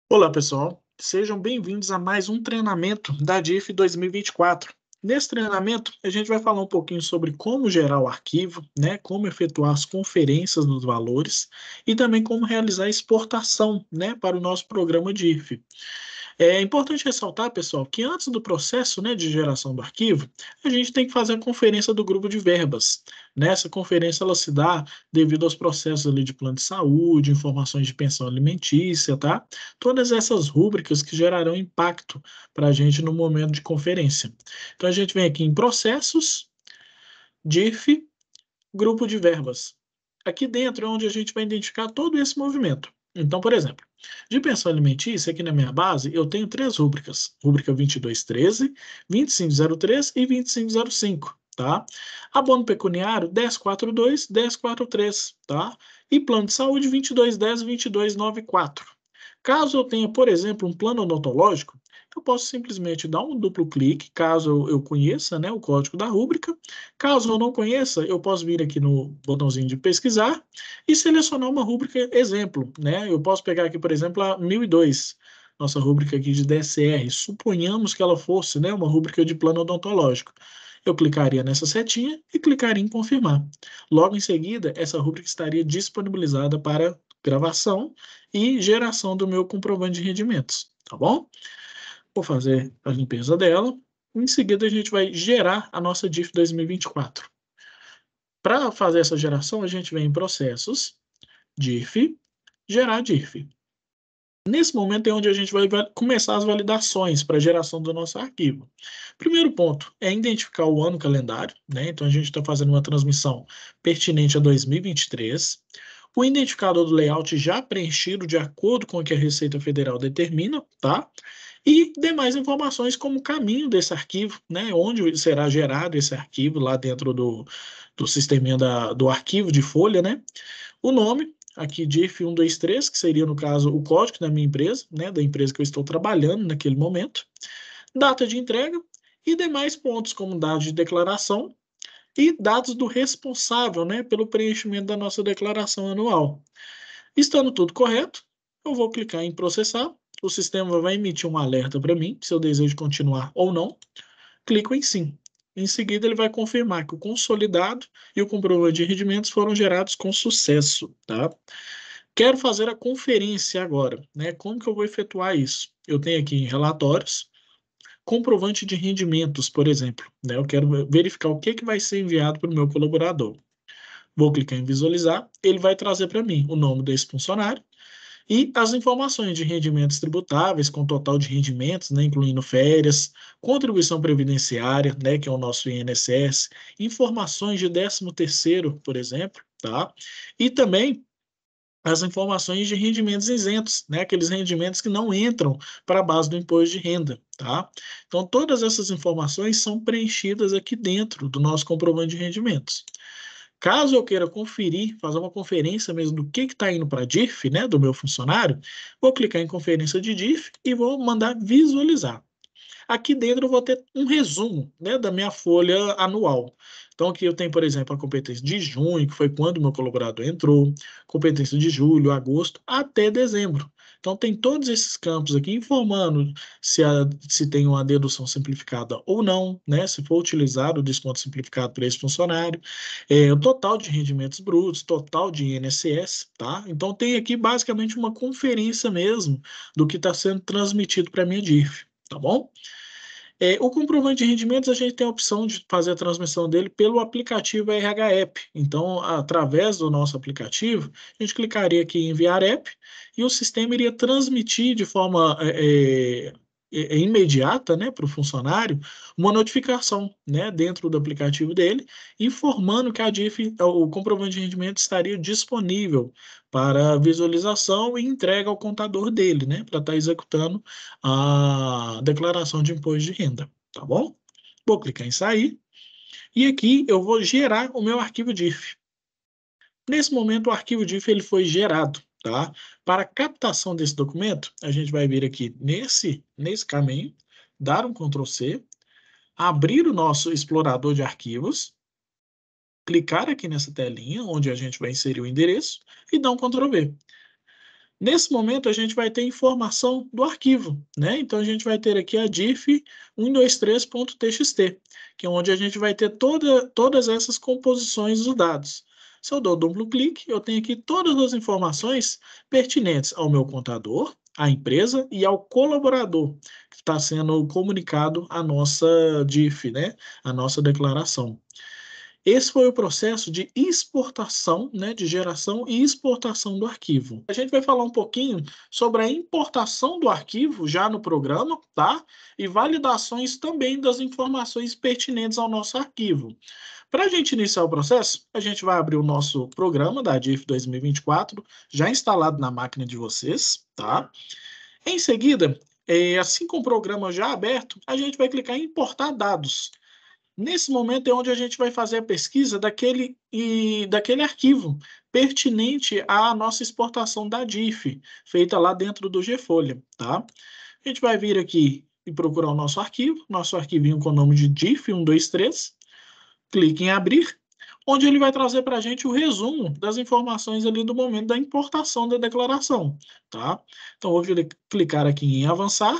Olá, pessoal. Sejam bem-vindos a mais um treinamento da DIF 2024. Nesse treinamento, a gente vai falar um pouquinho sobre como gerar o arquivo, né, como efetuar as conferências nos valores e também como realizar a exportação, né, para o nosso programa DIF. É importante ressaltar, pessoal, que antes do processo, né, de geração do arquivo, a gente tem que fazer a conferência do grupo de verbas. Nessa conferência, ela se dá devido aos processos ali de plano de saúde, informações de pensão alimentícia, tá? Todas essas rúbricas que gerarão impacto para a gente no momento de conferência. Então, a gente vem aqui em processos, DIF, grupo de verbas. Aqui dentro é onde a gente vai identificar todo esse movimento. Então, por exemplo, de pensão alimentícia, aqui na minha base, eu tenho três rúbricas: rúbrica 2213, 2503 e 2505, tá? Abono pecuniário 1042, 1043, tá? E plano de saúde 2210 e 2294. Caso eu tenha, por exemplo, um plano odontológico, eu posso simplesmente dar um duplo clique, caso eu conheça, né, o código da rúbrica. Caso eu não conheça, eu posso vir aqui no botãozinho de pesquisar e selecionar uma rúbrica exemplo, né? Eu posso pegar aqui, por exemplo, a 1002, nossa rúbrica aqui de DSR. Suponhamos que ela fosse, né, uma rúbrica de plano odontológico. Eu clicaria nessa setinha e clicaria em confirmar. Logo em seguida, essa rúbrica estaria disponibilizada para gravação e geração do meu comprovante de rendimentos, tá bom? Vou fazer a limpeza dela. Em seguida, a gente vai gerar a nossa DIF 2024. Para fazer essa geração, a gente vem em processos, DIF, gerar DIF. Nesse momento é onde a gente vai começar as validações para a geração do nosso arquivo. Primeiro ponto é identificar o ano calendário, né? Então a gente está fazendo uma transmissão pertinente a 2023. O identificador do layout já preenchido de acordo com o que a Receita Federal determina, tá? E demais informações como o caminho desse arquivo, né? Onde será gerado esse arquivo lá dentro do sistema do arquivo de folha, né? O nome, aqui diff 123, que seria, no caso, o código da minha empresa, né, da empresa que eu estou trabalhando naquele momento, data de entrega e demais pontos, como dados de declaração e dados do responsável, né, pelo preenchimento da nossa declaração anual. Estando tudo correto, eu vou clicar em processar, o sistema vai emitir um alerta para mim, se eu desejo continuar ou não, clico em sim. Em seguida, ele vai confirmar que o consolidado e o comprovante de rendimentos foram gerados com sucesso, tá? Quero fazer a conferência agora, né? Como que eu vou efetuar isso? Eu tenho aqui em relatórios, comprovante de rendimentos, por exemplo, né? Eu quero verificar o que vai ser enviado para o meu colaborador. Vou clicar em visualizar, ele vai trazer para mim o nome desse funcionário e as informações de rendimentos tributáveis, com total de rendimentos, né, incluindo férias, contribuição previdenciária, né, que é o nosso INSS, informações de 13º, por exemplo, tá? E também as informações de rendimentos isentos, né, aqueles rendimentos que não entram para a base do imposto de renda, tá? Então, todas essas informações são preenchidas aqui dentro do nosso comprovante de rendimentos. Caso eu queira conferir, fazer uma conferência mesmo do que está indo para a DIF, né, do meu funcionário, vou clicar em conferência de DIF e vou mandar visualizar. Aqui dentro eu vou ter um resumo, né, da minha folha anual. Então aqui eu tenho, por exemplo, a competência de junho, que foi quando o meu colaborador entrou, competência de julho, agosto, até dezembro. Então tem todos esses campos aqui informando se tem uma dedução simplificada ou não, né, se for utilizado o desconto simplificado para esse funcionário, o total de rendimentos brutos, total de INSS, tá? Então tem aqui basicamente uma conferência mesmo do que está sendo transmitido para a minha DIF, tá bom? O comprovante de rendimentos, a gente tem a opção de fazer a transmissão dele pelo aplicativo RH App. Então, através do nosso aplicativo, a gente clicaria aqui em enviar app e o sistema iria transmitir de forma imediata, né, para o funcionário uma notificação, né, dentro do aplicativo dele, informando que a DIF, o comprovante de rendimento estaria disponível para visualização e entrega ao contador dele, né, para estar executando a declaração de imposto de renda, tá bom? Vou clicar em sair e aqui eu vou gerar o meu arquivo DIF. Nesse momento, o arquivo DIF ele foi gerado, tá? Para a captação desse documento, a gente vai vir aqui nesse caminho, dar um Ctrl C, abrir o nosso explorador de arquivos, clicar aqui nessa telinha, onde a gente vai inserir o endereço, e dar um Ctrl V. Nesse momento, a gente vai ter informação do arquivo, né? Então, a gente vai ter aqui a diff 123.txt, que é onde a gente vai ter todas essas composições dos dados. Se eu dou duplo clique, eu tenho aqui todas as informações pertinentes ao meu contador, à empresa e ao colaborador, que está sendo comunicado a nossa diff, né? A nossa declaração. Esse foi o processo de exportação, né, de geração e exportação do arquivo. A gente vai falar um pouquinho sobre a importação do arquivo já no programa, tá? E validações também das informações pertinentes ao nosso arquivo. Para a gente iniciar o processo, a gente vai abrir o nosso programa da DIF 2024, já instalado na máquina de vocês, tá? Em seguida, assim com o programa já aberto, a gente vai clicar em importar dados. Nesse momento é onde a gente vai fazer a pesquisa daquele arquivo pertinente à nossa exportação da DIF, feita lá dentro do GFolha, tá? A gente vai vir aqui e procurar o nosso arquivinho com o nome de DIF 123, clique em abrir, onde ele vai trazer para a gente o resumo das informações ali do momento da importação da declaração, tá? Então, vou clicar aqui em avançar,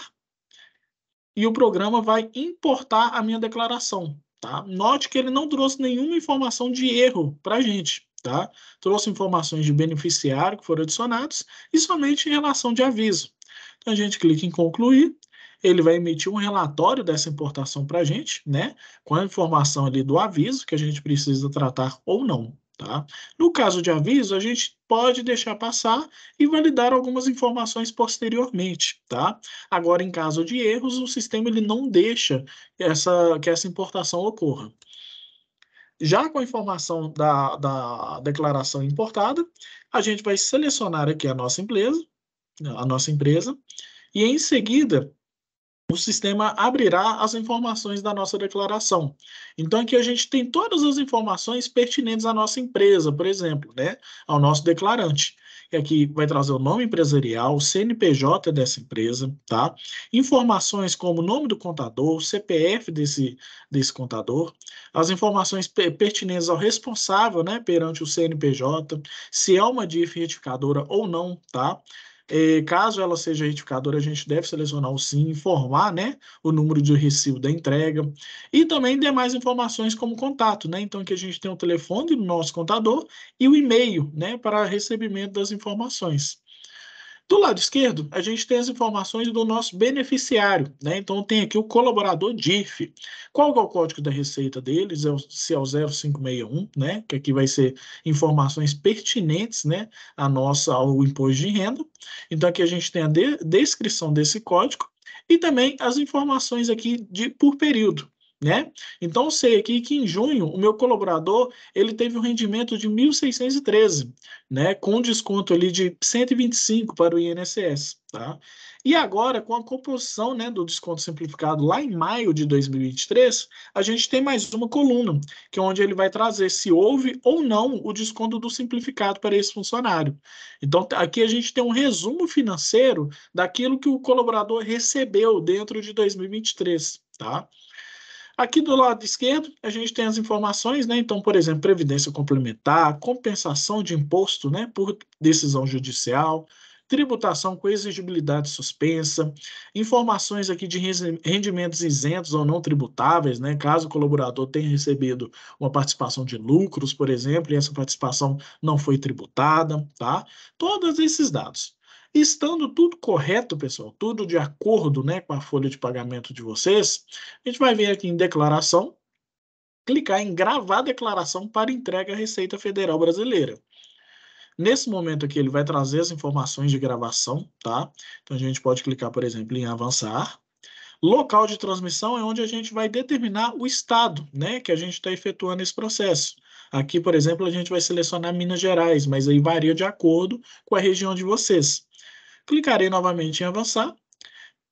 e o programa vai importar a minha declaração, tá? Note que ele não trouxe nenhuma informação de erro para a gente, tá? Trouxe informações de beneficiário que foram adicionados e somente em relação de aviso. Então, a gente clica em concluir, ele vai emitir um relatório dessa importação para a gente, né? Com a informação ali do aviso que a gente precisa tratar ou não. Tá? No caso de aviso, a gente pode deixar passar e validar algumas informações posteriormente. Tá? Agora, em caso de erros, o sistema ele não deixa que essa importação ocorra. Já com a informação da declaração importada, a gente vai selecionar aqui a nossa empresa, e em seguida o sistema abrirá as informações da nossa declaração. Então, aqui a gente tem todas as informações pertinentes à nossa empresa, por exemplo, né, ao nosso declarante. E aqui vai trazer o nome empresarial, o CNPJ dessa empresa, tá? Informações como o nome do contador, o CPF desse contador, as informações pertinentes ao responsável, né, perante o CNPJ, se é uma DIF retificadora ou não, tá? Caso ela seja retificadora, a gente deve selecionar o sim, informar, né, o número de recibo da entrega e também demais informações como contato, né? Então, aqui a gente tem o telefone do nosso contador e o e-mail, né, para recebimento das informações. Do lado esquerdo, a gente tem as informações do nosso beneficiário, né? Então, tem aqui o colaborador DIF. Qual é o código da receita deles? Se é o 0561, né? Que aqui vai ser informações pertinentes, né? Ao imposto de renda. Então, aqui a gente tem a descrição desse código e também as informações aqui por período. Né? Então, eu sei aqui que em junho o meu colaborador ele teve um rendimento de 1.613, né, com desconto ali de 125 para o INSS, tá? E agora, com a composição, né, do desconto simplificado lá em maio de 2023, a gente tem mais uma coluna, que é onde ele vai trazer se houve ou não o desconto do simplificado para esse funcionário. Então, aqui a gente tem um resumo financeiro daquilo que o colaborador recebeu dentro de 2023, tá? Aqui do lado esquerdo, a gente tem as informações, né? Então, por exemplo, previdência complementar, compensação de imposto, né, por decisão judicial, tributação com exigibilidade suspensa, informações aqui de rendimentos isentos ou não tributáveis, né, caso o colaborador tenha recebido uma participação de lucros, por exemplo, e essa participação não foi tributada, tá? Todos esses dados. Estando tudo correto, pessoal, tudo de acordo, né, com a folha de pagamento de vocês, a gente vai vir aqui em declaração, clicar em gravar declaração para entrega à Receita Federal Brasileira. Nesse momento aqui, ele vai trazer as informações de gravação, tá? Então, a gente pode clicar, por exemplo, em avançar. Local de transmissão é onde a gente vai determinar o estado, né, que a gente está efetuando esse processo. Aqui, por exemplo, a gente vai selecionar Minas Gerais, mas aí varia de acordo com a região de vocês. Clicarei novamente em avançar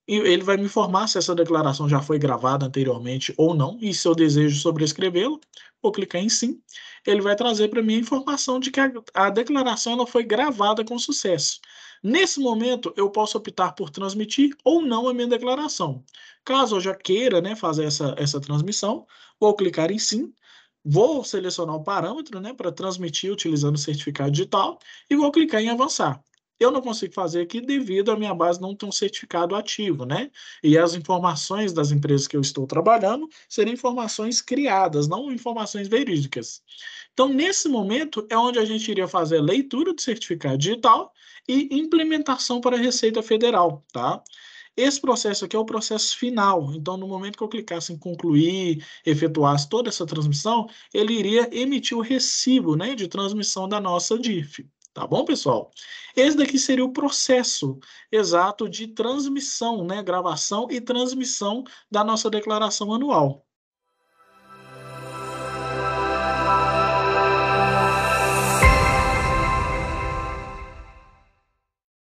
e ele vai me informar se essa declaração já foi gravada anteriormente ou não, e se eu desejo sobrescrevê-lo, vou clicar em sim. Ele vai trazer para mim a informação de que a declaração ela foi gravada com sucesso. Nesse momento, eu posso optar por transmitir ou não a minha declaração. Caso eu já queira, né, fazer essa transmissão, vou clicar em sim. Vou selecionar o parâmetro, né, para transmitir utilizando o certificado digital e vou clicar em avançar. Eu não consigo fazer aqui devido à minha base não ter um certificado ativo, né? E as informações das empresas que eu estou trabalhando seriam informações criadas, não informações verídicas. Então, nesse momento, é onde a gente iria fazer a leitura do certificado digital e implementação para a Receita Federal, tá? Esse processo aqui é o processo final. Então, no momento que eu clicasse em concluir, efetuasse toda essa transmissão, ele iria emitir o recibo, né, de transmissão da nossa DIF. Tá bom, pessoal? Esse daqui seria o processo exato de transmissão, né, gravação e transmissão da nossa declaração anual.